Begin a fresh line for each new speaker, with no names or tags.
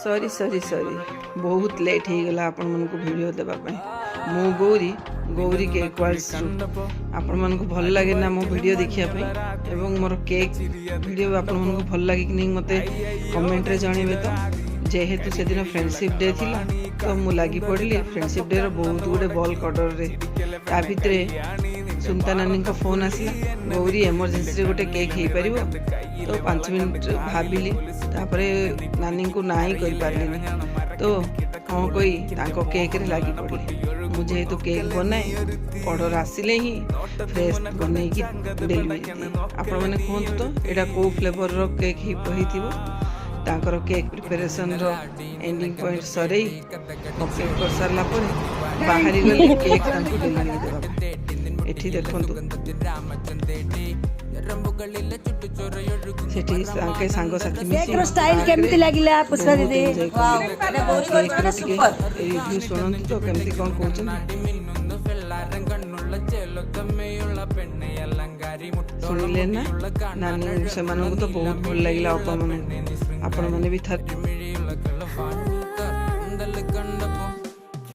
sorry sorry sorry बहुत late हो गला आपण मन को वीडियो देबा पई मु गौरी गौरी केक वर्ल्ड्स आपण मन को भल लागे ना मो वीडियो देखिया पई एवं मोर केक वीडियो आपण मन को भल लागे कि नहीं मते कमेंट रे जणेबे तो जेहेतु से दिन फ्रेंडशिप डे थिला तो मु लागि पड़ली फ्रेंडशिप डे रो बहुत गुडे बॉल कटर रे ता भितरे सुनता नानी का फोन आसला गौरी इमरजेंसी रे गोटे केक हो पारिबो तो 5 मिनट भाबिली तापरे नानी को ना ही कर पारली तो हाँ कोई तांको केक रे लागि पड़ली मुझे तो केक बनाए ऑर्डर आसिले ही फ्रेश बनै की डिलीवरी आपण माने कहंतु तो एटा को फ्लेवर रो केक हिथिबो तांकर केक प्रिपरेशन रो एंडिंग पॉइंट सरे कंप्लीट कर सारला परे बाहरी गले केक तांको डिलीवरी देबा एठी देखंतु सेठी के सांग साथी मिसी
केक रो स्टाइल केमति लागिला पुष्पा दीदी वाओ अरे बहुत सुपर
रिव्यू सुनंतु तो केमति कोन कहउछन सुनिले ना नानी से मानू तो बहुत भल लागिला आपण माने भी था